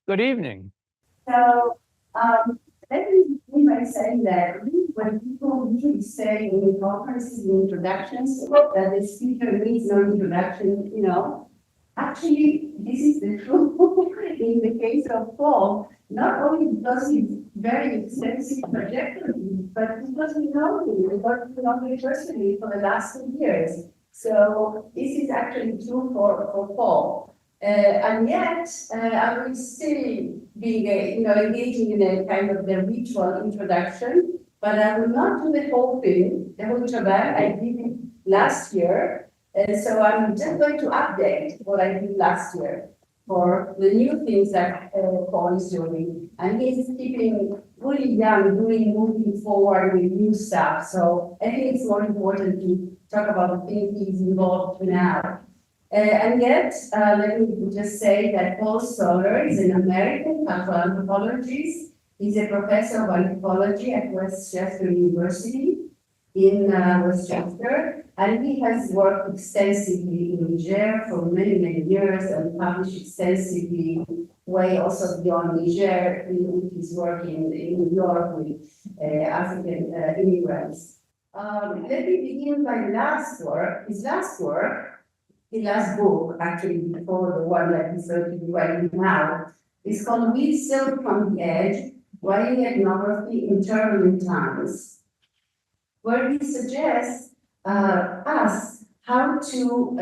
Good evening. So, let me begin by saying that when people usually say in conferences and introductions that the speaker needs no introduction, actually, this is the truth in the case of Paul, not only because he's very extensive trajectory, but because we know him, we worked with him personally for the last 2 years. So this is actually true for Paul. And yet, I will still be, engaging in a kind of the ritual introduction, but I will not do the whole thing, the whole shebang. I did it last year, and so I'm just going to update what I did last year for the new things that Paul is doing. And he's keeping really young, really moving forward with new stuff. So I think it's more important to talk about the things he's involved with now. And yet, let me just say that Paul Stoller is an American cultural anthropologist. He's a professor of anthropology at Westchester University in Westchester, and he has worked extensively in Niger for many, many years and published extensively, way also beyond Niger, in his work in New York with African immigrants. Let me begin by his last work. The last book, actually, before the one that he's going to be writing now, is called Wisdom from the Edge, Writing Ethnography in Turbulent Times, where he suggests us how to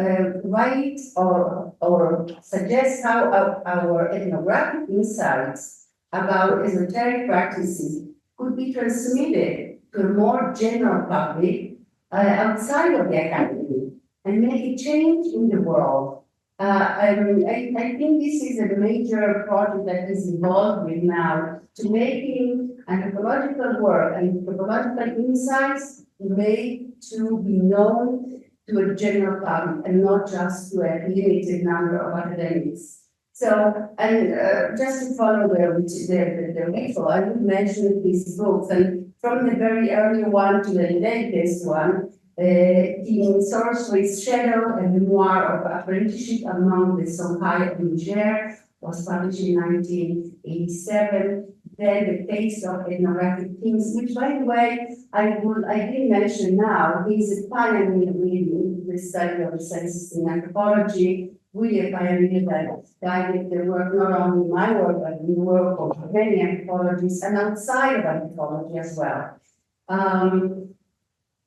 write or suggest how our ethnographic insights about esoteric practices could be transmitted to a more general public outside of the academy, and make a change in the world. I think this is a major project that is involved with now, to making anthropological work and anthropological insights made to be known to a general public and not just to a limited number of academics. So, and just to follow the ritual, I would mention these books, and from the very early one to the latest one, in Sorcerer's Shadow, a memoir of apprenticeship among the Songhay of Niger, was published in 1987. Then The Taste of Ethnographic Things, which, by the way, I didn't mention now. He's a pioneer really in the study of the senses in anthropology, really a pioneer that guided the work, not only my work, but the work of many anthropologists and outside of anthropology as well.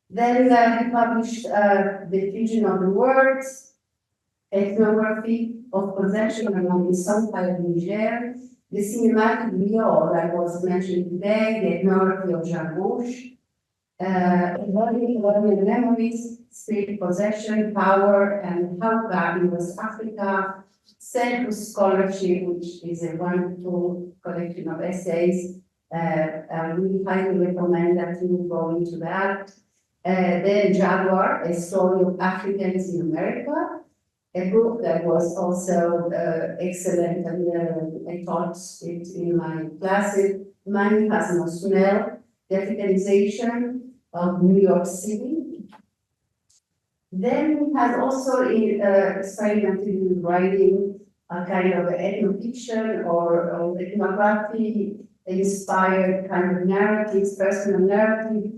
Then he published The Fusion of the Words, Ethnography of Possession among the Songhay of Niger, the cinematic Rio that was mentioned today, the ethnography of Jargouche, Learning Memories, Spirit Possession, Power, and How God in West Africa, Central Scholarship, which is a wonderful collection of essays. I really highly recommend that you go into that. Then Jaguar, A Story of Africans in America, a book that was also excellent, and I taught it in my classes. Money Has No Smell, The Africanization of New York City. Then he has also experimented with writing a kind of ethnofiction or ethnography inspired kind of narratives, personal narrative.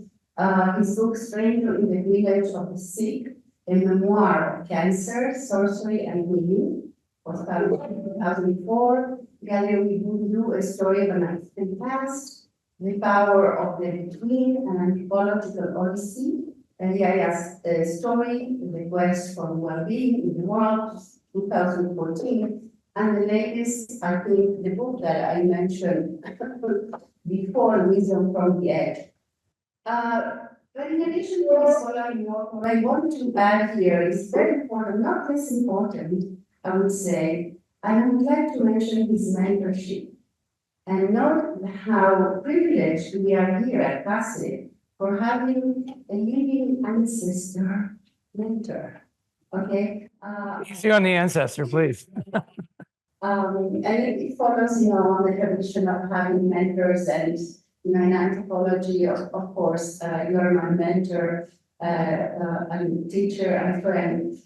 His book, Stranger in the Village of the Sick, a memoir of cancer, sorcery, and healing, was published in 2004. Gallery Voodoo, A Story of an African Past, The Power of the Between, an Anthropological Odyssey, Elias Story, The Quest for Well-Being in the World, 2014. And the latest, I think, the book that I mentioned before, Wisdom from the Edge. But in addition to this scholarly work, what I want to add here is very important, not less important, I would say, and I would like to mention his mentorship and note how privileged we are here at CAS-E for having a living ancestor mentor. Okay? Easy on the ancestor, please. And it follows, on the tradition of having mentors, and in anthropology, of course, you're my mentor, and teacher and friend.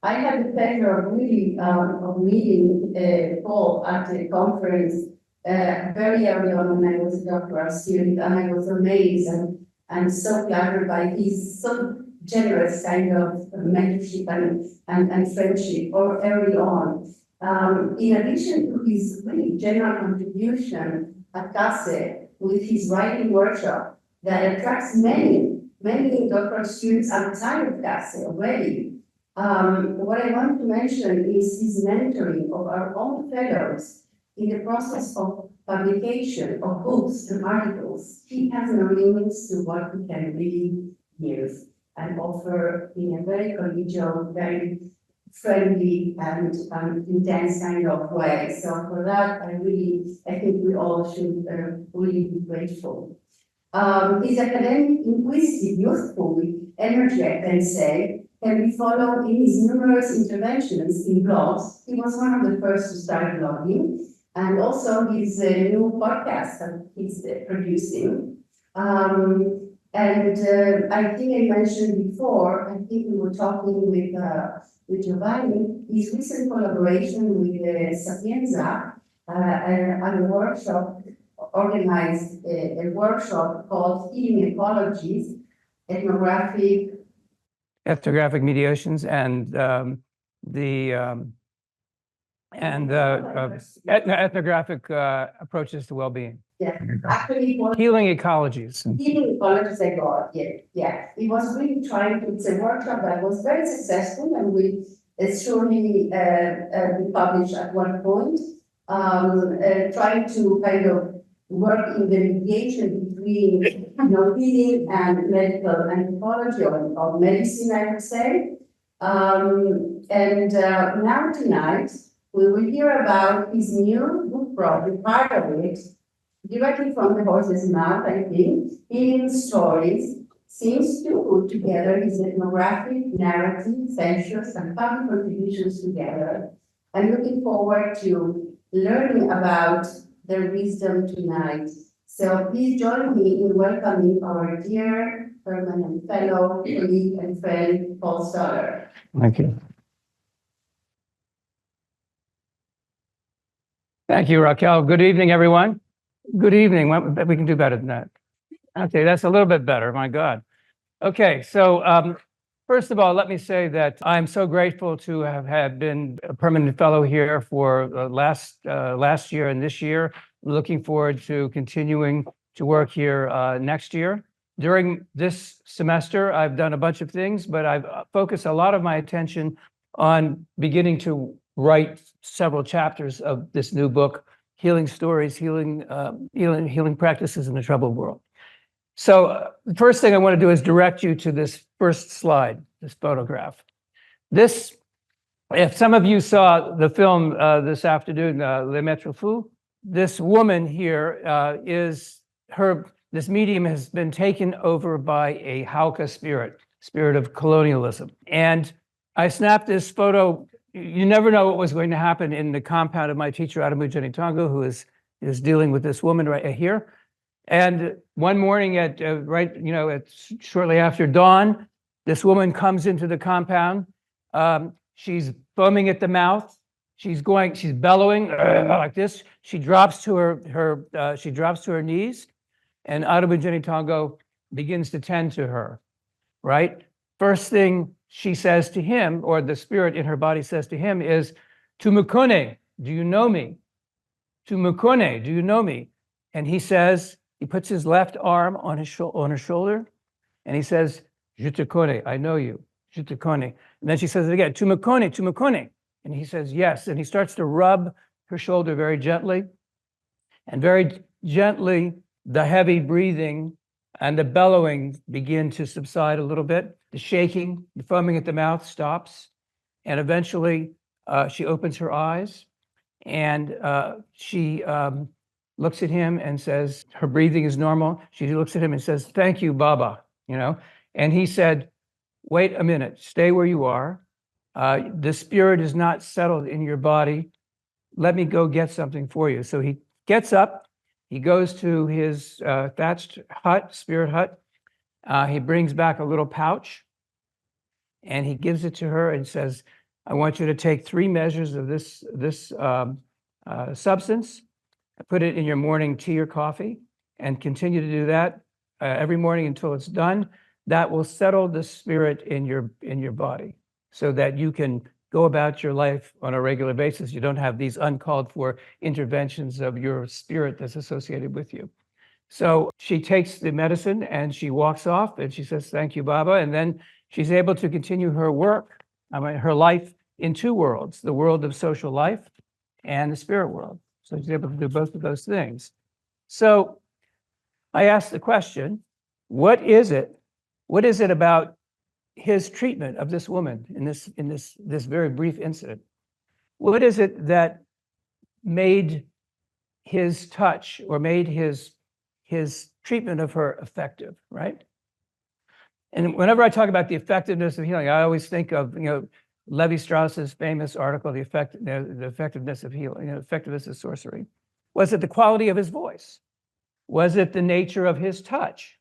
I had the pleasure of really of meeting Paul at a conference very early on when I was a doctoral student, and I was amazed and so flattered by his so generous kind of mentorship and friendship or early on. In addition to his really general contribution at CAS-E with his writing workshop that attracts many doctoral students outside of CAS-E already. What I want to mention is his mentoring of our own fellows in the process of publication of books and articles. He has no limits to what we can really give and offer in a very collegial, very friendly and intense kind of way. So for that, I think we all should really be grateful. His academic, inquisitive, youthful energy, I can say, can be followed in his numerous interventions in blogs. He was one of the first to start blogging, and also his new podcast that he's producing. I think I mentioned before, I think we were talking with Giovanni, his recent collaboration with Sapienza, a workshop, organized a workshop called Healing Ecologies, ethnographic Mediations and ethnographic approaches to well-being. Yeah, actually, Healing ecologies. Healing ecologies, I got, yeah. It was really trying to, it's a workshop that was very successful and will surely be published at one point, trying to kind of work in the mediation between healing and medical anthropology or medicine, I would say. Now tonight, we will hear about his new book project, part of it, directly from the horse's mouth, I think, Healing Stories, seems to put together his ethnographic, narrative, sensuous, and public contributions together. I'm looking forward to learning about their wisdom tonight. So please join me in welcoming our dear permanent fellow, colleague, and friend, Paul Stoller. Thank you. Thank you, Raquel. Good evening, everyone. Good evening. We can do better than that. Okay, that's a little bit better. My God. Okay, so first of all, let me say that I'm so grateful to have been a permanent fellow here for last year and this year. Looking forward to continuing to work here next year. During this semester, I've done a bunch of things, but I've focused a lot of my attention on beginning to write several chapters of this new book, Healing Stories, Healing Practices in the Troubled World. So the first thing I want to do is direct you to this first slide, this photograph. This, if some of you saw the film this afternoon, Les Maîtres Fous, this woman here this medium has been taken over by a Hauka spirit of colonialism. And I snapped this photo. You never know what was going to happen in the compound of my teacher, Adamu Jenitongo, who is dealing with this woman right here. And one morning at shortly after dawn, this woman comes into the compound. She's foaming at the mouth. She's bellowing like this. She drops to her knees, and Adamu Jenitongo begins to tend to her. Right. First thing she says to him, or the spirit in her body says to him, is, "Tumukone, do you know me? Tumukone, do you know me?" And he says, he puts his left arm on her shoulder, and he says, "Je te connais, I know you. Je te connais." And then she says it again, "Tumukone, tumukone." And he says, "Yes." And he starts to rub her shoulder very gently, and very gently, the heavy breathing and the bellowing begin to subside a little bit. The shaking, the foaming at the mouth stops. And eventually she opens her eyes, and she looks at him and says, her breathing is normal. She looks at him and says, "Thank you, Baba." And he said, "Wait a minute, stay where you are. The spirit is not settled in your body. Let me go get something for you." So he gets up. He goes to his thatched hut, spirit hut. He brings back a little pouch, and he gives it to her and says, I want you to take 3 measures of this substance, put it in your morning tea or coffee, and continue to do that every morning until it's done. That will settle the spirit in your body so that you can go about your life on a regular basis. You don't have these uncalled for interventions of your spirit that's associated with you. So she takes the medicine and she walks off and she says, "Thank you, Baba." And then she's able to continue her work, her life in 2 worlds, the world of social life and the spirit world. So she's able to do both of those things. So I asked the question, what is it about his treatment of this woman in this very brief incident? What is it that made his touch or made his treatment of her effective, right? And whenever I talk about the effectiveness of healing, I always think of, Levi-Strauss's famous article, the effectiveness of healing, effectiveness of sorcery. Was it the quality of his voice? Was it the nature of his touch?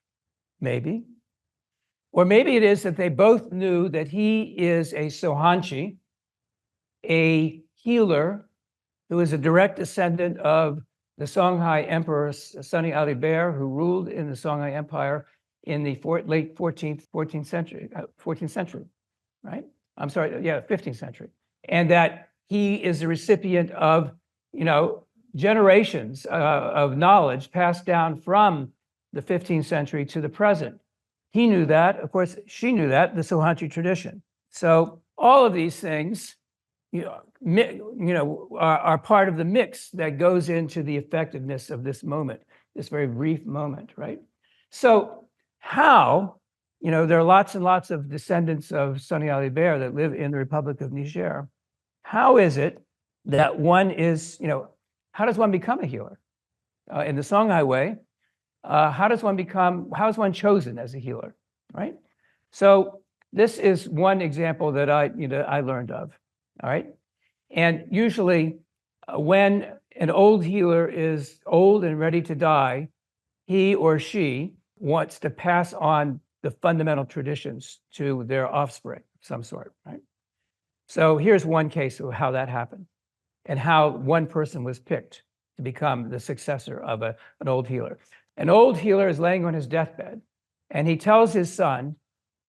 Maybe. Or maybe it is that they both knew that he is a Sohanchi, a healer who is a direct descendant of the Songhay Emperor Sunny Ali Bear, who ruled in the Songhay Empire in the late 14th century, right? I'm sorry, yeah, 15th century. And that he is the recipient of, generations of knowledge passed down from the 15th century to the present. He knew that, of course, she knew that, the Sohanchi tradition. So all of these things, are part of the mix that goes into the effectiveness of this moment, this very brief moment, right? So how, there are lots and lots of descendants of Sunny Ali Bear that live in the Republic of Niger. How is it that one is, how does one become a healer? In the Songhay way, how is one chosen as a healer, right? So this is one example that I learned of, all right? And usually when an old healer is old and ready to die, he or she wants to pass on the fundamental traditions to their offspring of some sort, right? So here's one case of how that happened and how one person was picked to become the successor of an old healer. An old healer is laying on his deathbed and he tells his son,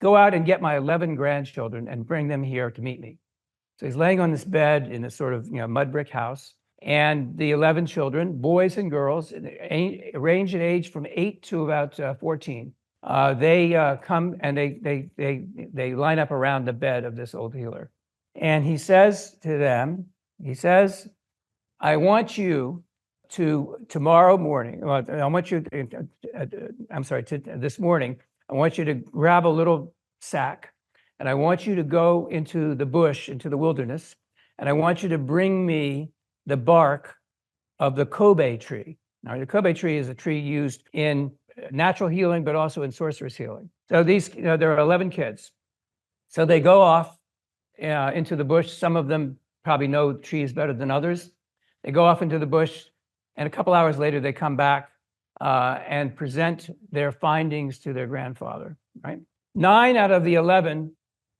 "Go out and get my 11 grandchildren and bring them here to meet me." So he's laying on this bed in a sort of mud brick house, and the 11 children, boys and girls, range in age from 8 to about 14. They come and they line up around the bed of this old healer, and he says to them, "I want you to tomorrow morning. I want you. This morning. I want you to grab a little sack. And I want you to go into the bush, into the wilderness, and I want you to bring me the bark of the Kobe tree." Now, the Kobe tree is a tree used in natural healing, but also in sorcerer's healing. So there are 11 kids. So they go off into the bush. Some of them probably know trees better than others. They go off into the bush, and a couple hours later, they come back and present their findings to their grandfather, right? 9 out of the 11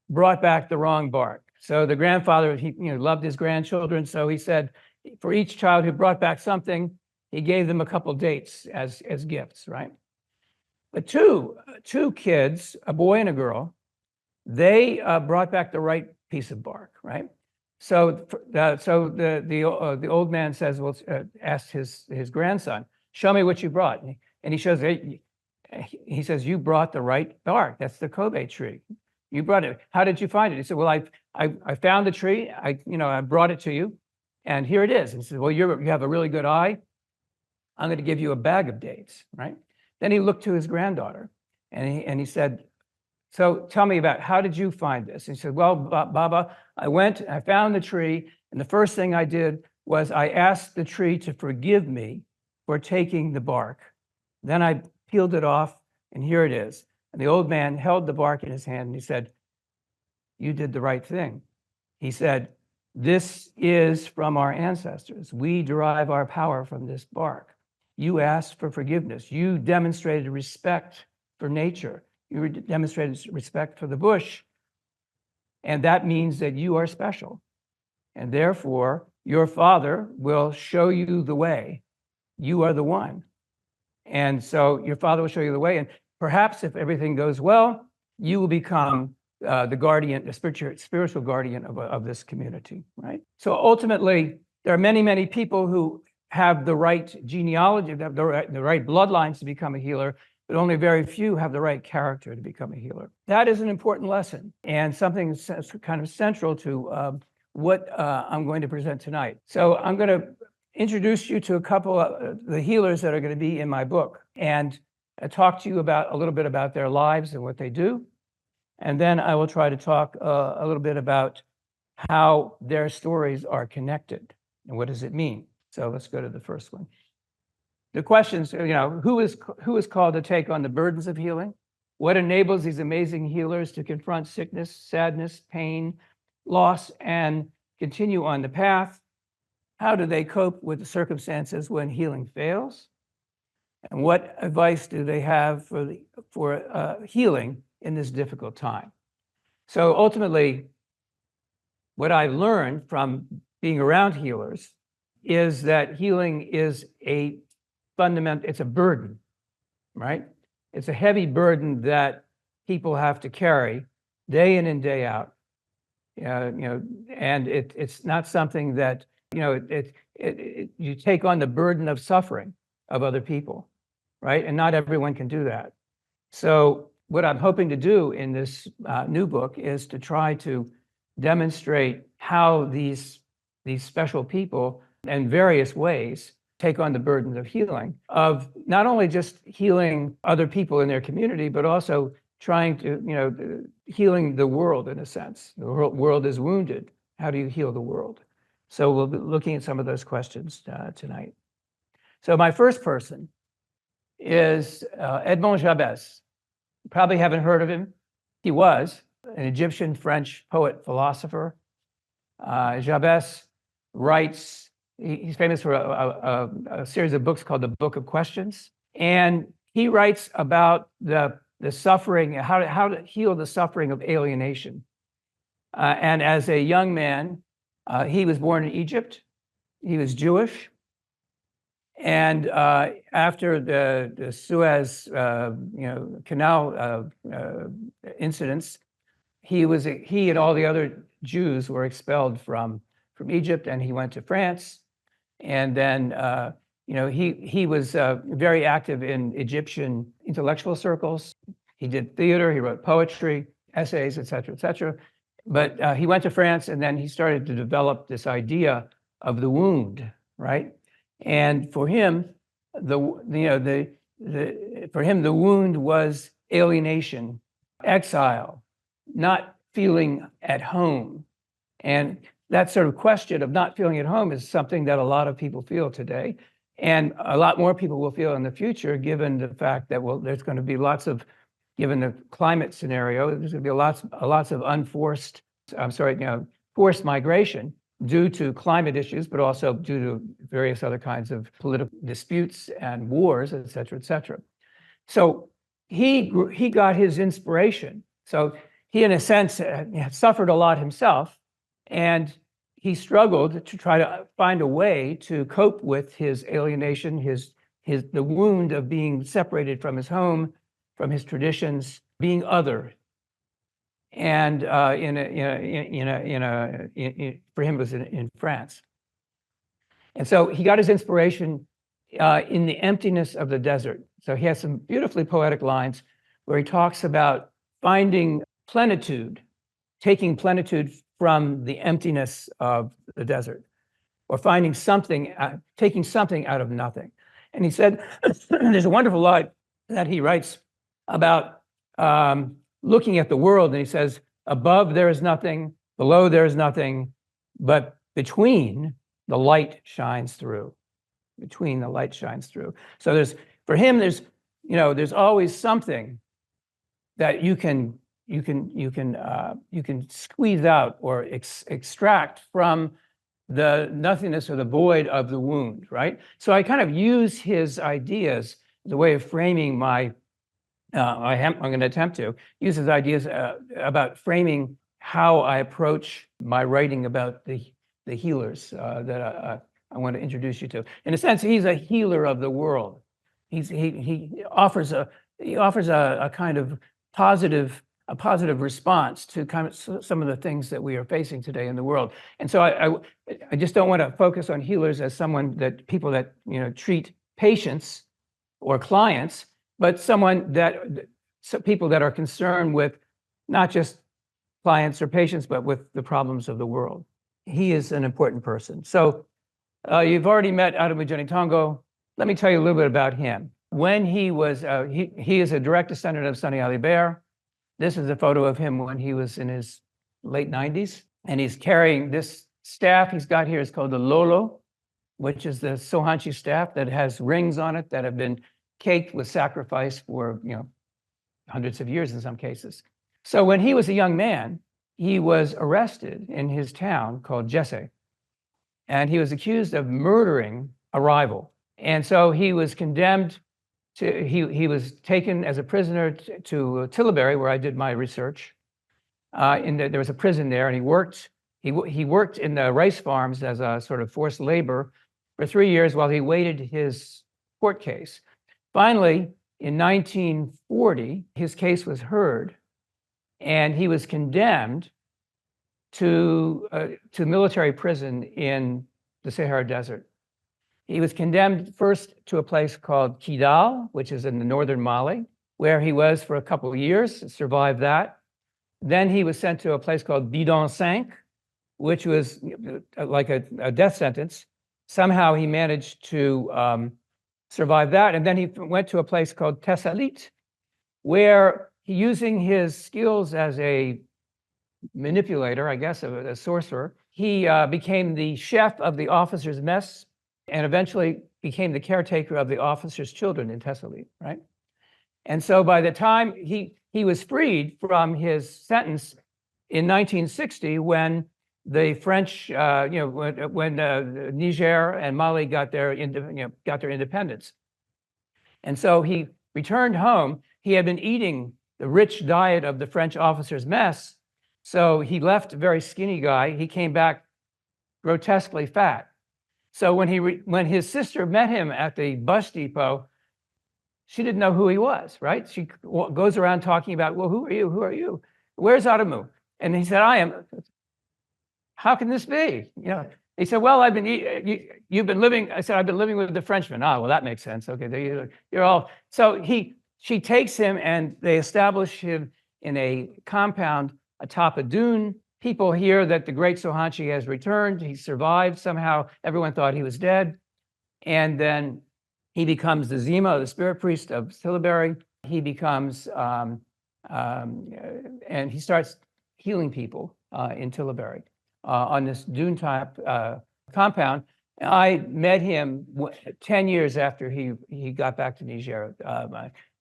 brought back the wrong bark. So the grandfather, he loved his grandchildren, so he said for each child who brought back something, he gave them a couple dates as gifts, right? But two kids, a boy and a girl, they brought back the right piece of bark, right? So the old man says, asked his grandson, "Show me what you brought," and he shows it. He says, "You brought the right bark. That's the Kobe tree. You brought it. How did you find it?" He said, "Well, I found the tree. I brought it to you, and here it is." And he said, "Well, you have a really good eye. I'm going to give you a bag of dates," right? Then he looked to his granddaughter, and he said, "So tell me about, how did you find this?" And he said, "Well, Baba, I found the tree, and the first thing I did was I asked the tree to forgive me for taking the bark. Then I peeled it off, and here it is." And the old man held the bark in his hand, and he said, "You did the right thing." He said, "This is from our ancestors. We derive our power from this bark. You asked for forgiveness. You demonstrated respect for nature. You demonstrated respect for the bush. And that means that you are special. And therefore, your Father will show you the way. You are the one. And so your Father will show you the way. And perhaps if everything goes well, you will become the guardian, the spiritual guardian of this community, right? So ultimately, there are many, many people who have the right genealogy, the right bloodlines to become a healer, but only very few have the right character to become a healer. That is an important lesson and something that's kind of central to what I'm going to present tonight. So I'm going to introduce you to a couple of the healers that are going to be in my book and talk to you about a little bit about their lives and what they do. And then I will try to talk a little bit about how their stories are connected and what does it mean. So let's go to the first one. The questions, who is called to take on the burdens of healing? What enables these amazing healers to confront sickness, sadness, pain, loss, and continue on the path? How do they cope with the circumstances when healing fails? And what advice do they have for healing in this difficult time? So ultimately, what I learned from being around healers is that healing is a fundamental, it's a burden, right? It's a heavy burden that people have to carry day in and day out. And it's not something that, you take on the burden of suffering of other people, right? And not everyone can do that. So what I'm hoping to do in this new book is to try to demonstrate how these special people in various ways take on the burdens of healing, of not only just healing other people in their community, but also trying to, healing the world in a sense. The world is wounded. How do you heal the world? So we'll be looking at some of those questions tonight. So my first person is Edmond Jabès. You probably haven't heard of him. He was an Egyptian French poet philosopher. Jabès writes, he's famous for a series of books called the Book of Questions. And he writes about the suffering, how to heal the suffering of alienation. And as a young man, he was born in Egypt. He was Jewish. And after the Suez, Canal incidents, he and all the other Jews were expelled from Egypt, and he went to France. And then, he was very active in Egyptian intellectual circles. He did theater, he wrote poetry, essays, et cetera, But he went to France, and then he started to develop this idea of the wound, right? And for him, the wound was alienation, exile, not feeling at home. And that sort of question of not feeling at home is something that a lot of people feel today. And a lot more people will feel in the future, given the fact that, there's going to be given the climate scenario, there's going to be lots of forced migration due to climate issues, but also due to various other kinds of political disputes and wars, et cetera. So he got his inspiration. So he, in a sense, suffered a lot himself, and he struggled to try to find a way to cope with his alienation, the wound of being separated from his home, from his traditions, being other. And for him, it was in France. And so he got his inspiration in the emptiness of the desert. So he has some beautifully poetic lines where he talks about finding plenitude, taking plenitude from the emptiness of the desert, or finding something, taking something out of nothing. And he said, there's a wonderful line that he writes about looking at the world, and he says, above there is nothing, below there is nothing, but between the light shines through. Between the light shines through. So for him, there's always something that you can squeeze out or extract from the nothingness or the void of the wound, right? So I kind of use his ideas as a way of framing my. I'm going to attempt to use his ideas about framing how I approach my writing about the healers that I want to introduce you to. In a sense, he's a healer of the world. He offers a kind of positive response to kind of some of the things that we are facing today in the world. And so I just don't want to focus on healers as people that treat patients or clients, but people that are concerned with not just clients or patients, but with the problems of the world. He is an important person. So you've already met Adamu Jenitongo. Let me tell you a little bit about him. When he was, he is a direct descendant of Songhay Bear. This is a photo of him when he was in his late 90s, and he's carrying this staff he's got here is called the Lolo, which is the Sohanchi staff that has rings on it that have been caked with sacrifice for hundreds of years in some cases. So when he was a young man, he was arrested in his town called CAS-E, and he was accused of murdering a rival. And so he was condemned to, he was taken as a prisoner to Tilbury, where I did my research. There was a prison there, and he worked in the rice farms as a sort of forced labor for 3 years while he waited his court case. Finally, in 1940, his case was heard, and he was condemned to military prison in the Sahara Desert. He was condemned first to a place called Kidal, which is in the northern Mali, where he was for a couple of years, survived that. Then he was sent to a place called Bidon 5, which was like a death sentence. Somehow he managed to survive that. And then he went to a place called Tessalit, where using his skills as a manipulator, I guess, a sorcerer, he became the chef of the officers' mess and eventually became the caretaker of the officers' children in Tessalit, right? And so by the time he was freed from his sentence in 1960, when the French, when Niger and Mali got their independence. And so he returned home. He had been eating the rich diet of the French officers' mess. So he left a very skinny guy. He came back grotesquely fat. So when his sister met him at the bus depot, she didn't know who he was, right? She goes around talking about, well, who are you? Who are you? Where's Adamu? And he said, I am. How can this be? He said, well, you've been living. I said, I've been living with the Frenchman. Ah, well, that makes sense. Okay, you're all. So she takes him and they establish him in a compound atop a dune. People hear that the great Sohanchi has returned. He survived somehow. Everyone thought he was dead. And then he becomes the Zima, the spirit priest of Tilbury. He becomes, and he starts healing people in Tilbury on this dune-type compound. I met him 10 years after he got back to Niger.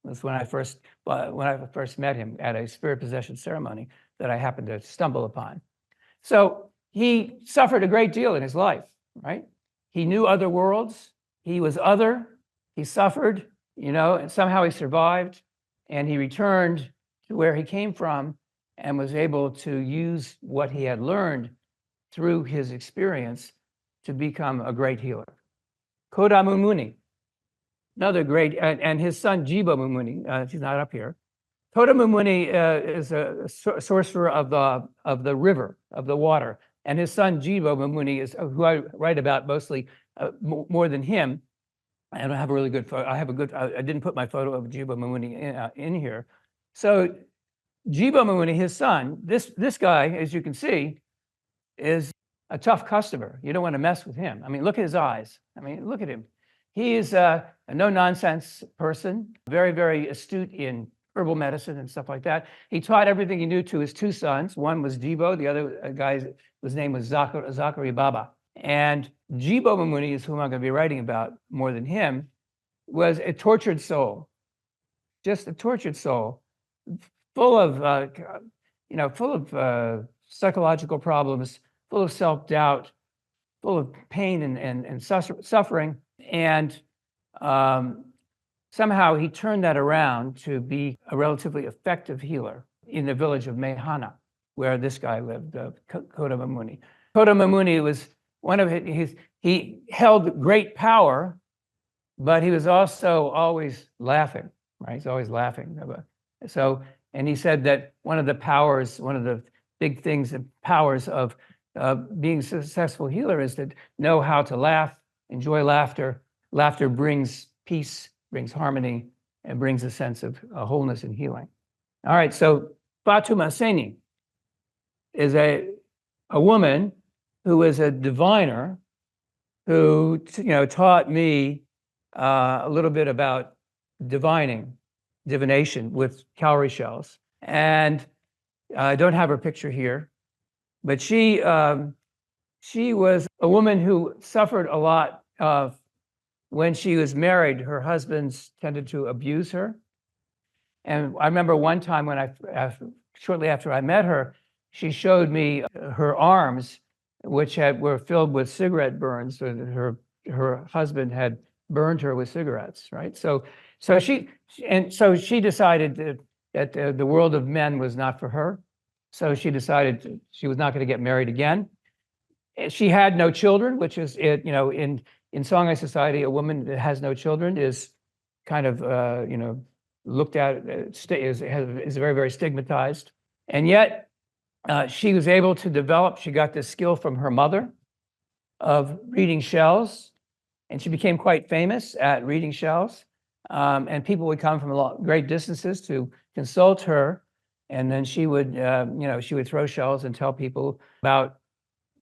That's when I first met him at a spirit possession ceremony that I happened to stumble upon. So he suffered a great deal in his life, right? He knew other worlds. He was other. He suffered, and somehow he survived, and he returned to where he came from and was able to use what he had learned through his experience to become a great healer. Koda Mumuni, another great, and his son Jibo Mumuni, he's not up here. Koda Mumuni is a sorcerer of the river, of the water, and his son Jibo Mumuni is who I write about mostly more than him. I don't have a really good photo. I didn't put my photo of Jibo Mumuni in here. So Jibo Mumuni, his son, this guy, as you can see, is a tough customer. You don't want to mess with him. I mean, look at his eyes. I mean, look at him. He is a no-nonsense person, very, very astute in herbal medicine and stuff like that. He taught everything he knew to his two sons. One was Jibo, the other guy, his name was Zachary Baba. And Jibo Mumuni is whom I'm going to be writing about more than him, was a tortured soul, just a tortured soul, full of, psychological problems, full of self-doubt, full of pain and suffering. And somehow he turned that around to be a relatively effective healer in the village of Mehana. where this guy lived, Kodamamuni. Kodamamuni was one of he held great power, but he was also always laughing, right? He's always laughing. So, and he said that one of the powers, one of the big things and powers of being a successful healer is to know how to laugh, enjoy laughter. Laughter brings peace, brings harmony, and brings a sense of wholeness and healing. All right, so Fatuma Seni is a woman who is a diviner who taught me a little bit about divination with cowrie shells. And I don't have her picture here, but she was a woman who suffered a lot when she was married. Her husbands tended to abuse her. And I remember one time when shortly after I met her, she showed me her arms, which were filled with cigarette burns. So her husband had burned her with cigarettes, right? So she decided that the world of men was not for her. So she decided she was not going to get married again. She had no children, which is in Songhay society, a woman that has no children is kind of looked at is very, very stigmatized. And yet she was able to develop. She got this skill from her mother of reading shells, and she became quite famous at reading shells. And people would come from great distances to consult her, and then she would throw shells and tell people about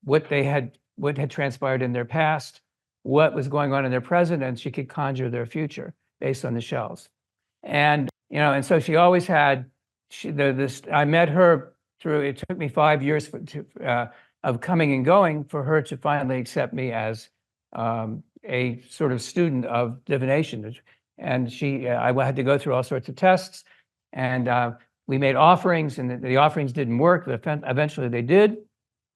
what had transpired in their past, what was going on in their present, and she could conjure their future based on the shells. And and so she always had I met her through. It took me 5 years of coming and going for her to finally accept me as a sort of student of divination. And I had to go through all sorts of tests, and we made offerings, and the offerings didn't work, but eventually they did.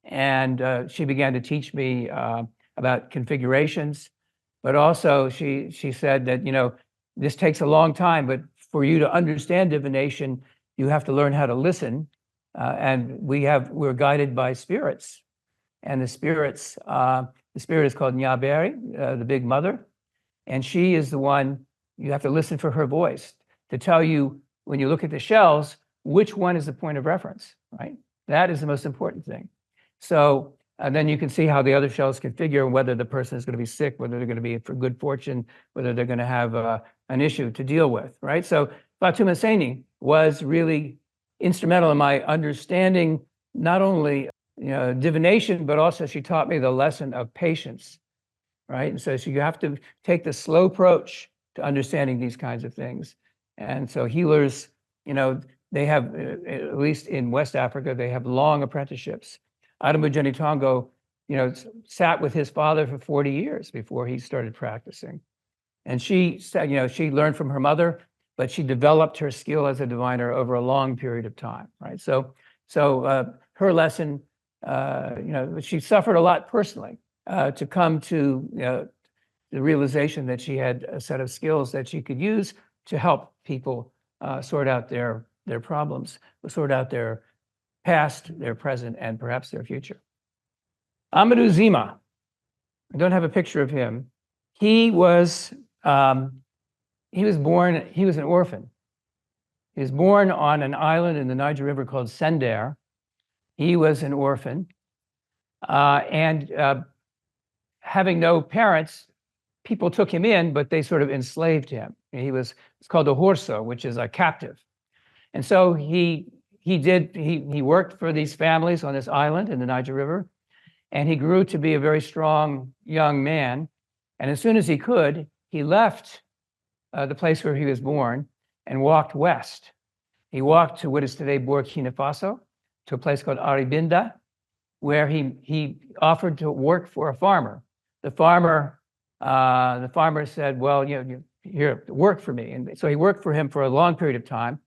And she began to teach me about configurations, but also she said that this takes a long time, but for you to understand divination, you have to learn how to listen. And we're guided by spirits, and the spirit is called Nyaberi, the Big Mother, and she is the one. You have to listen for her voice to tell you, when you look at the shells, which one is the point of reference, right? That is the most important thing. So, and then you can see how the other shells configure, whether the person is going to be sick, whether they're going to be for good fortune, whether they're going to have an issue to deal with, right? So Fatuma Seni was really instrumental in my understanding, not only divination, but also she taught me the lesson of patience, right? And so you have to take the slow approach to understanding these kinds of things. And so healers, they have, at least in West Africa, they have long apprenticeships. Adamu Jenitongo, sat with his father for 40 years before he started practicing. And she said, she learned from her mother, but she developed her skill as a diviner over a long period of time, right? So her lesson, she suffered a lot personally to come to the realization that she had a set of skills that she could use to help people sort out their problems, sort out their past, their present, and perhaps their future. Amadou Zima, I don't have a picture of him. He was an orphan. He was born on an island in the Niger River called Sender. He was an orphan. And having no parents, people took him in, but they sort of enslaved him. It's called a horso, which is a captive. And so he worked for these families on this island in the Niger River, and he grew to be a very strong young man. And as soon as he could, he left the place where he was born and walked west. He walked to what is today Burkina Faso, to a place called Aribinda, where he offered to work for a farmer. The farmer said, well, here, work for me. And so he worked for him for a long period of time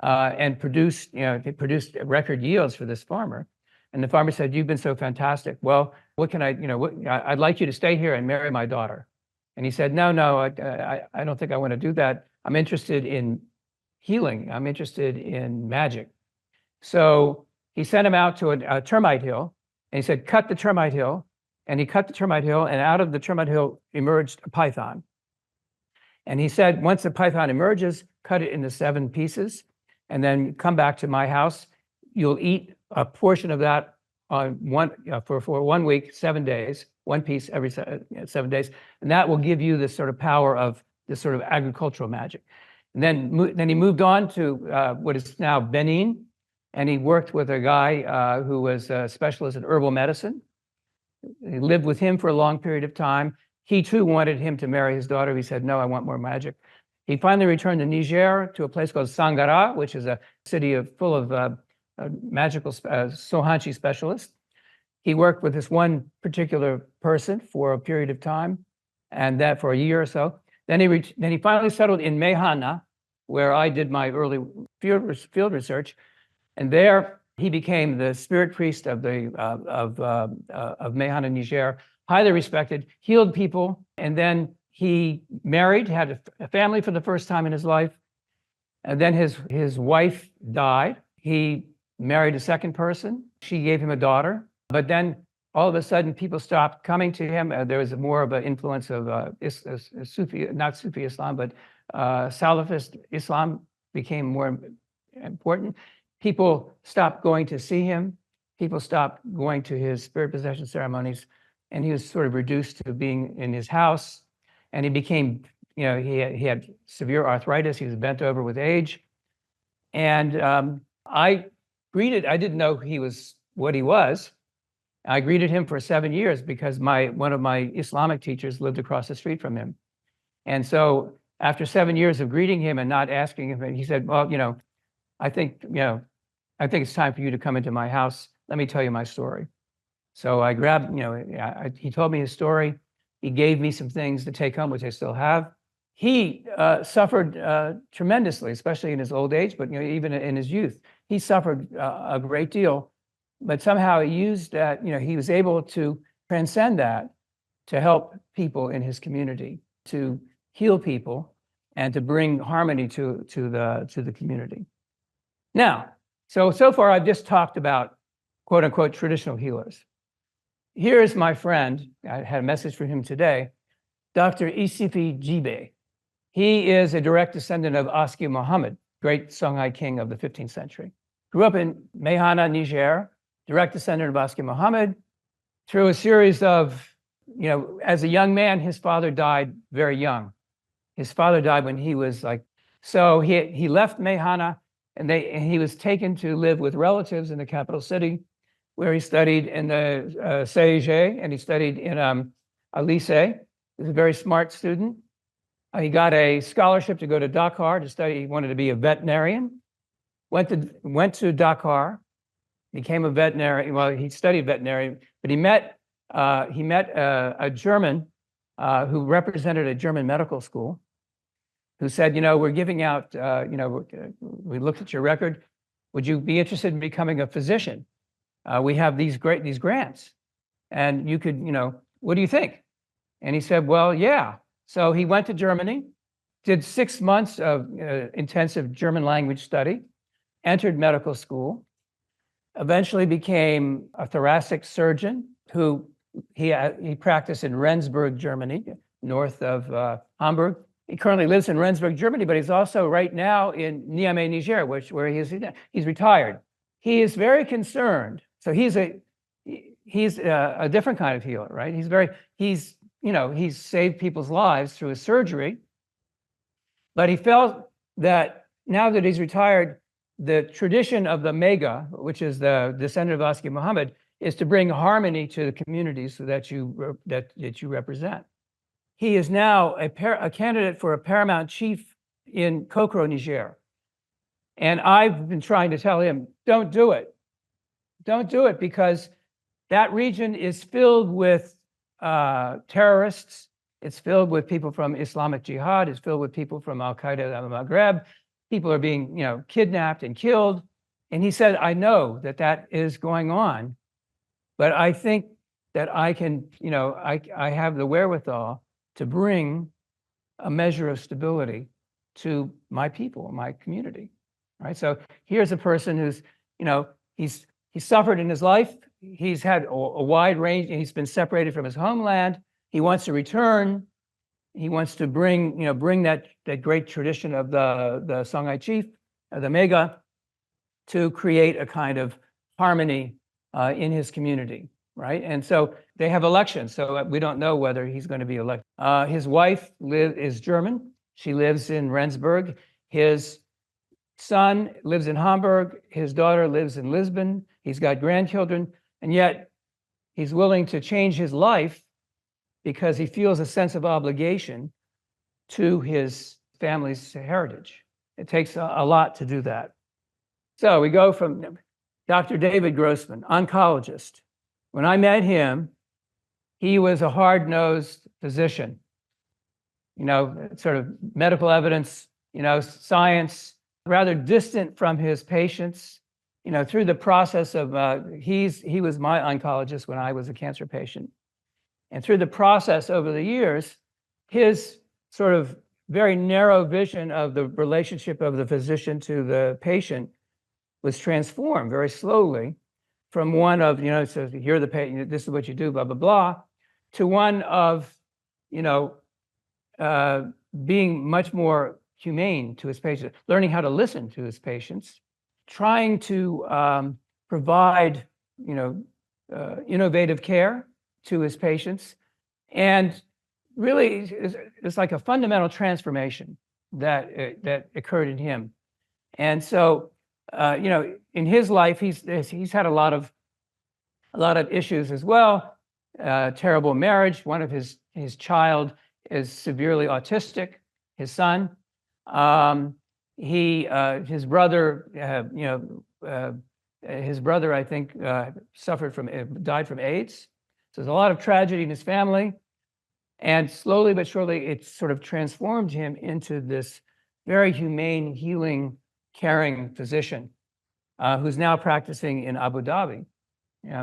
and produced record yields for this farmer. And the farmer said, you've been so fantastic. Well, what can I'd like you to stay here and marry my daughter. And he said, no, I don't think I want to do that. I'm interested in healing. I'm interested in magic. So He sent him out to a termite hill, and he said, cut the termite hill. And he cut the termite hill, and out of the termite hill emerged a python. And he said, once the python emerges, cut it into 7 pieces, and then come back to my house. You'll eat a portion of that on for 1 week, 7 days, 1 piece every 7 days, and that will give you this sort of power of this sort of agricultural magic. And then he moved on to what is now Benin, and he worked with a guy who was a specialist in herbal medicine. He lived with him for a long period of time. He too wanted him to marry his daughter. He said, no, I want more magic. He finally returned to Niger, to a place called Sangara, which is a city full of magical Songhay specialists. He worked with this one particular person for a period of time, and that for a year or so. Then he finally settled in Mehana, where I did my early field research, and there he became the spirit priest of Mehana, Niger, highly respected, healed people, and then he married, had a family for the first time in his life, and then his wife died. He married a second person. She gave him a daughter, but then all of a sudden people stopped coming to him. There was more of an influence of Sufi, not Sufi Islam, but Salafist Islam became more important. People stopped going to see him. People stopped going to his spirit possession ceremonies, and he was sort of reduced to being in his house. And he became, he had severe arthritis. He was bent over with age. And I didn't know he was what he was. I greeted him for 7 years because one of my Islamic teachers lived across the street from him. And so after 7 years of greeting him and not asking him, he said, well, I think it's time for you to come into my house. Let me tell you my story. So I grabbed, he told me his story. He gave me some things to take home, which I still have. He suffered tremendously, especially in his old age, but even in his youth. He suffered a great deal, but somehow he used that, he was able to transcend that to help people in his community, to heal people, and to bring harmony to the community. Now, so far I've just talked about quote unquote traditional healers. Here's my friend, I had a message for him today, Dr. Isipi Jibe. He is a direct descendant of Aski Muhammad, great Songhay king of the 15th century. Grew up in Mehana, Niger, direct descendant of Aski Muhammad. Through a series of, as a young man, his father died very young. His father died when he was so he left Mehana, and he was taken to live with relatives in the capital city, where he studied in the CAS-E, and he studied in a lycée. He was a very smart student. He got a scholarship to go to Dakar to study. He wanted to be a veterinarian. Went to Dakar, became a veterinarian. Well, he studied veterinary, but he met a German who represented a German medical school, who said, we're giving out, we looked at your record. Would you be interested in becoming a physician? We have these grants, and you could, what do you think? And he said, well, yeah. So he went to Germany, did 6 months of intensive German language study, entered medical school, eventually became a thoracic surgeon who he practiced in Rendsburg, Germany, north of Hamburg. He currently lives in Rendsburg, Germany, but he's also right now in Niamey, Niger, where he's retired. He is very concerned. So he's a different kind of healer, right? He's saved people's lives through his surgery, but he felt that now that he's retired, the tradition of the Mega, which is the descendant of Aski Muhammad, is to bring harmony to the communities that you represent. He is now a candidate for a paramount chief in Kokro, Niger. And I've been trying to tell him, don't do it. Don't do it, because that region is filled with terrorists. It's filled with people from Islamic Jihad. It's filled with people from Al-Qaeda and Maghreb. People are being, kidnapped and killed. And he said, I know that is going on, but I think that I can, I have the wherewithal to bring a measure of stability to my people, my community, right? So here's a person who's, he's He suffered in his life. He's had a wide range. He's been separated from his homeland. He wants to return. He wants to bring that great tradition of the Songhay chief, the Mega, to create a kind of harmony in his community, right? And so they have elections. So we don't know whether he's going to be elected. His wife is German. She lives in Rendsburg. His son lives in Hamburg. His daughter lives in Lisbon. He's got grandchildren, and yet he's willing to change his life because he feels a sense of obligation to his family's heritage. It takes a lot to do that. So we go from Dr. David Grossman, oncologist. When I met him, he was a hard-nosed physician, sort of medical evidence, science, rather distant from his patients, through the process of, he was my oncologist when I was a cancer patient. And through the process over the years, his sort of very narrow vision of the relationship of the physician to the patient was transformed very slowly from one of, so you're the patient, this is what you do, blah, blah, blah, to one of, being much more humane to his patients, learning how to listen to his patients, trying to provide, innovative care to his patients. And really, it's like a fundamental transformation that occurred in him. And so, in his life, he's had a lot of issues as well. Terrible marriage. One of his child is severely autistic. His son. His brother. His brother, I think, died from AIDS. So there's a lot of tragedy in his family. And slowly but surely, it sort of transformed him into this very humane, healing, caring physician who's now practicing in Abu Dhabi.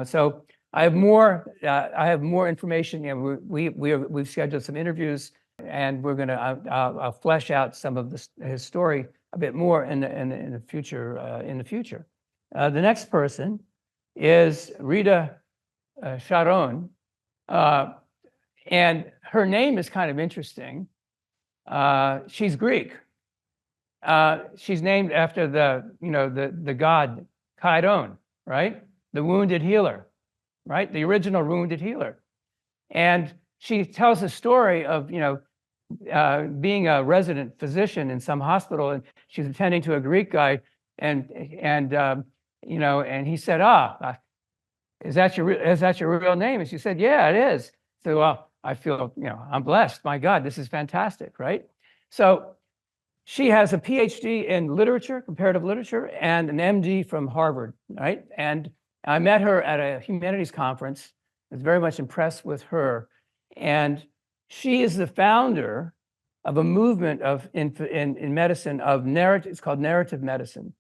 So I have more information. We've scheduled some interviews, and we're going to I'll flesh out some of his story a bit more in the future. The next person is Rita Sharon, and her name is kind of interesting. She's Greek. She's named after the god Chiron, right? The wounded healer, right? The original wounded healer. And she tells a story of being a resident physician in some hospital, and she's attending to a Greek guy, and he said, is that your real name? And she said, yeah, it is. So, well, I feel, I'm blessed. My God, this is fantastic, right? So she has a PhD in literature, comparative literature, and an MD from Harvard, right? And I met her at a humanities conference. I was very much impressed with her. And she is the founder of a movement in medicine of narrative. It's called narrative medicine.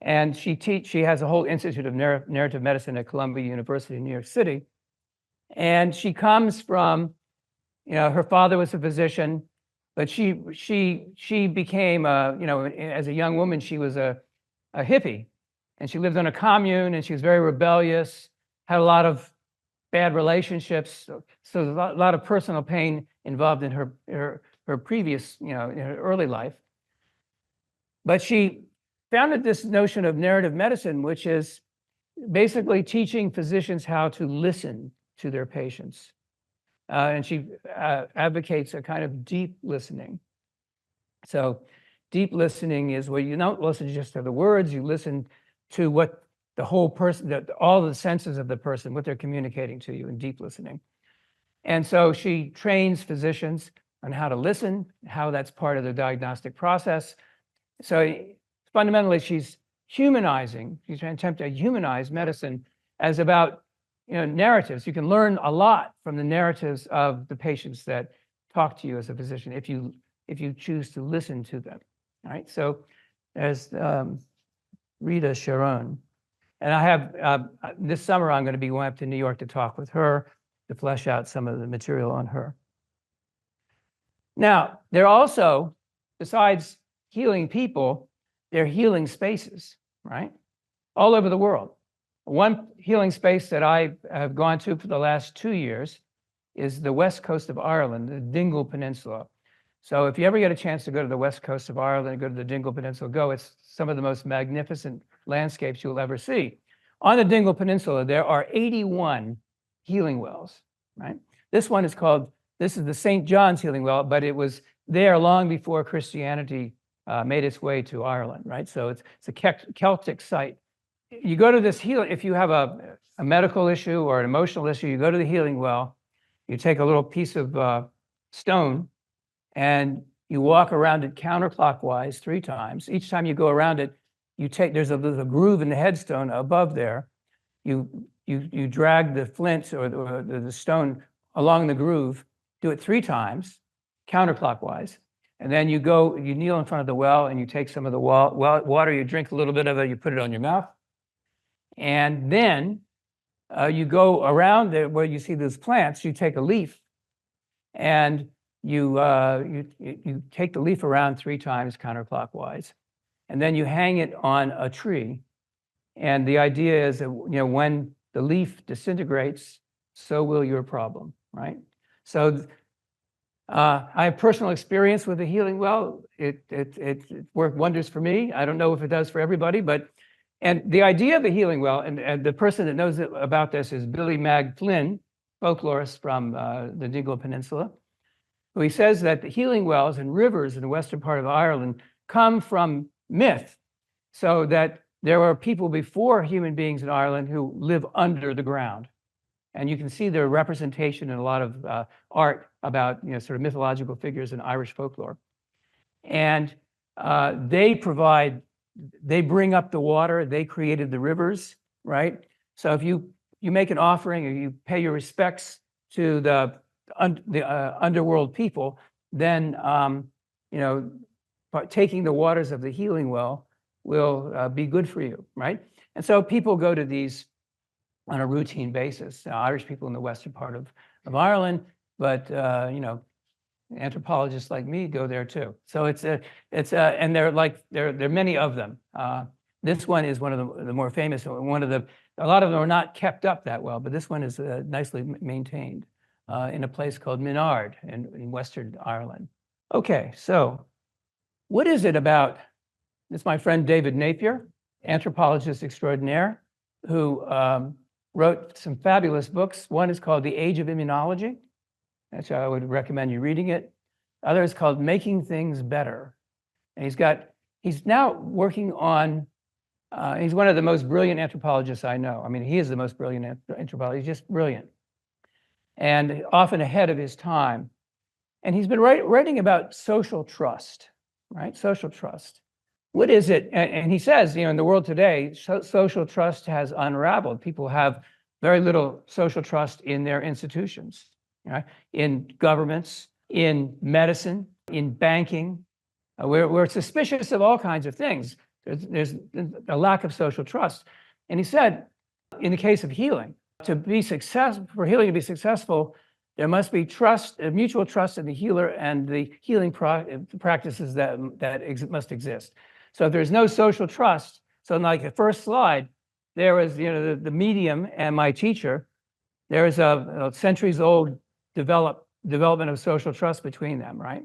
And she has a whole institute of narrative medicine at Columbia University in New York City. And she comes from, her father was a physician, but she became, as a young woman, she was a hippie, and she lived on a commune, and she was very rebellious, had a lot of bad relationships. So there's a lot of personal pain involved in her previous, in her early life. But she founded this notion of narrative medicine, which is basically teaching physicians how to listen to their patients. And she advocates a kind of deep listening. So deep listening is where you don't listen just to the words, you listen to what the whole person, all the senses of the person, what they're communicating to you in deep listening. And so she trains physicians on how to listen, how that's part of the diagnostic process. So fundamentally, she's humanizing, she's trying to attempt to humanize medicine as about narratives. You can learn a lot from the narratives of the patients that talk to you as a physician if you choose to listen to them. All right. So there's Rita Sharon, and I have this summer I'm going to be going up to New York to talk with her to flesh out some of the material on her. Now, they're also, besides healing people, they're healing spaces, right? All over the world. One healing space that I have gone to for the last 2 years is the west coast of Ireland, the Dingle Peninsula. So if you ever get a chance to go to the west coast of Ireland and go to the Dingle Peninsula, go. It's some of the most magnificent landscapes you'll ever see. On the Dingle Peninsula, there are 81 healing wells, right? This one is called, this is the St. John's healing well, but it was there long before Christianity made its way to Ireland, right? So it's a Celtic site. You go to this healing, if you have a medical issue or an emotional issue, you go to the healing well, you take a little piece of stone and you walk around it counterclockwise 3 times. Each time you go around it, you take, there's a groove in the headstone above there. You drag the flint or the stone along the groove, do it 3 times counterclockwise. And then you kneel in front of the well and you take some of the water, you drink a little bit of it, you put it on your mouth. And then you go around there where you see those plants, you take a leaf and you take the leaf around 3 times counterclockwise. And then you hang it on a tree. And the idea is that, when the leaf disintegrates, so will your problem, right? So I have personal experience with the healing well. It worked wonders for me. I don't know if it does for everybody, and the idea of the healing well, and the person that knows about this is Billy Mag Flynn, folklorist from the Dingle Peninsula, who he says that the healing wells and rivers in the western part of Ireland come from myth, so that there were people before human beings in Ireland who live under the ground. And you can see their representation in a lot of art about sort of mythological figures in Irish folklore. And they bring up the water, they created the rivers, right? So if you make an offering or you pay your respects to the underworld people, then taking the waters of the healing well will be good for you, right? And so people go to these on a routine basis. Irish people in the western part of Ireland, but anthropologists like me go there too. So and there are many of them. This one is one of the more famous. A lot of them are not kept up that well, but this one is nicely maintained in a place called Minard in Western Ireland. Okay, so what is it about? It's my friend David Napier, anthropologist extraordinaire, who wrote some fabulous books. One is called The Age of Immunology. Actually, I would recommend you reading it. Other is called Making Things Better. And he's now working on, he's one of the most brilliant anthropologists I know. I mean, he is the most brilliant anthropologist. He's just brilliant. And often ahead of his time. And he's been writing about social trust, right? Social trust. What is it? And he says, in the world today, social trust has unraveled. People have very little social trust in their institutions, right? In governments, in medicine, in banking. We're suspicious of all kinds of things. There's a lack of social trust. And he said, in the case of healing, for healing to be successful, there must be trust, mutual trust in the healer and the healing practices that must exist. So if there's no social trust, so in like the first slide, there was the medium and my teacher. There is a centuries-old development of social trust between them, right?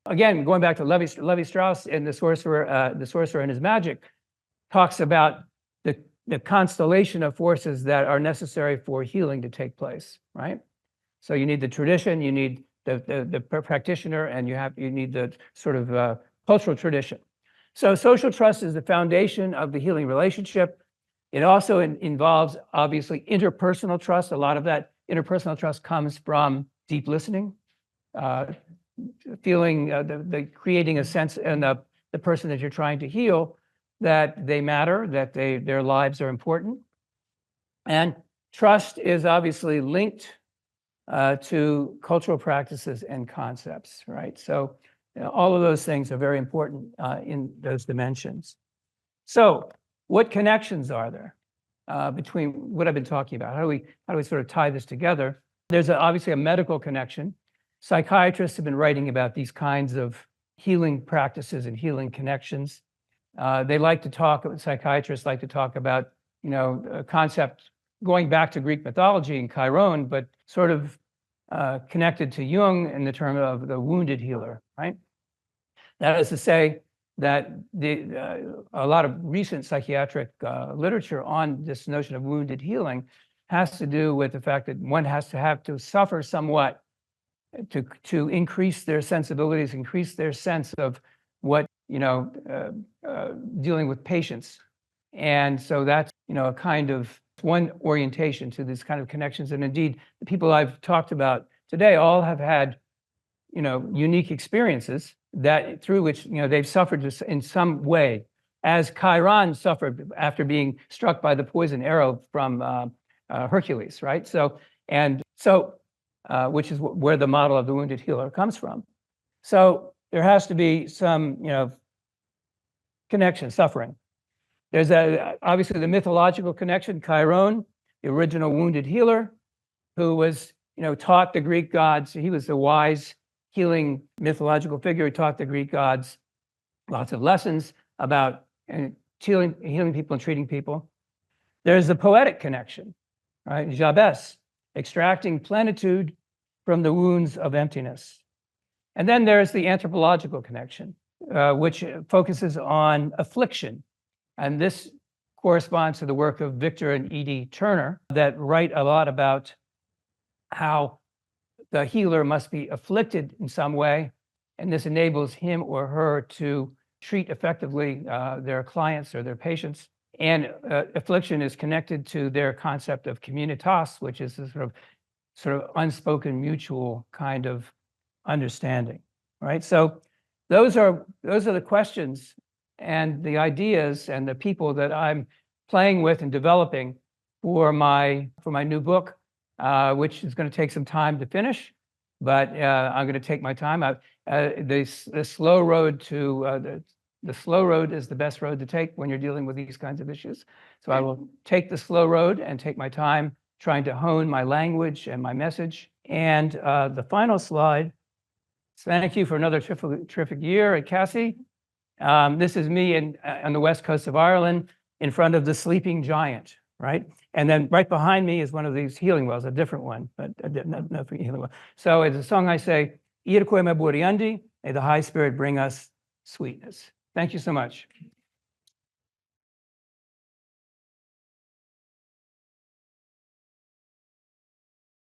Again, going back to Levi Strauss in The Sorcerer and His Magic, talks about the constellation of forces that are necessary for healing to take place, right? So you need the tradition, you need the practitioner, and you need the sort of cultural tradition. So social trust is the foundation of the healing relationship. It also involves, obviously, interpersonal trust. A lot of that interpersonal trust comes from deep listening, creating a sense in the person that you're trying to heal that they matter, that their lives are important. And trust is obviously linked to cultural practices and concepts, right? So all of those things are very important in those dimensions. So what connections are there between what I've been talking about? How do we sort of tie this together? There's obviously a medical connection. Psychiatrists have been writing about these kinds of healing practices and healing connections. Psychiatrists like to talk about a concept going back to Greek mythology and Chiron, but sort of connected to Jung in the term of the wounded healer, right? That is to say that a lot of recent psychiatric literature on this notion of wounded healing has to do with the fact that one has to have to suffer somewhat to increase their sensibilities, increase their sense of what, dealing with patients. And so that's, a kind of one orientation to this kind of connections. And indeed, the people I've talked about today all have had, unique experiences that through which, they've suffered in some way, as Chiron suffered after being struck by the poison arrow from Hercules, right? Which is where the model of the wounded healer comes from. So there has to be some, connection, suffering. There's obviously the mythological connection, Chiron, the original wounded healer, who was, taught the Greek gods. He was the wise, healing mythological figure who taught the Greek gods lots of lessons about healing people and treating people. There's the poetic connection, right? Jabez, extracting plenitude from the wounds of emptiness. And then there's the anthropological connection, which focuses on affliction. And this corresponds to the work of Victor and Edie Turner that write a lot about how the healer must be afflicted in some way, and this enables him or her to treat effectively their clients or their patients. And affliction is connected to their concept of communitas, which is a sort of unspoken mutual kind of understanding, right? So those are the questions and the ideas and the people that I'm playing with and developing for my new book, which is going to take some time to finish, but I'm going to take my time. The slow road to the slow road is the best road to take when you're dealing with these kinds of issues. So I will take the slow road and take my time trying to hone my language and my message. And the final slide. Thank you for another terrific year at CAS-E. This is me on the west coast of Ireland in front of the sleeping giant, right? And then right behind me is one of these healing wells, a different one, but not healing well. So it's a song I say, "Irkoe me buriandi," may the high spirit bring us sweetness. Thank you so much.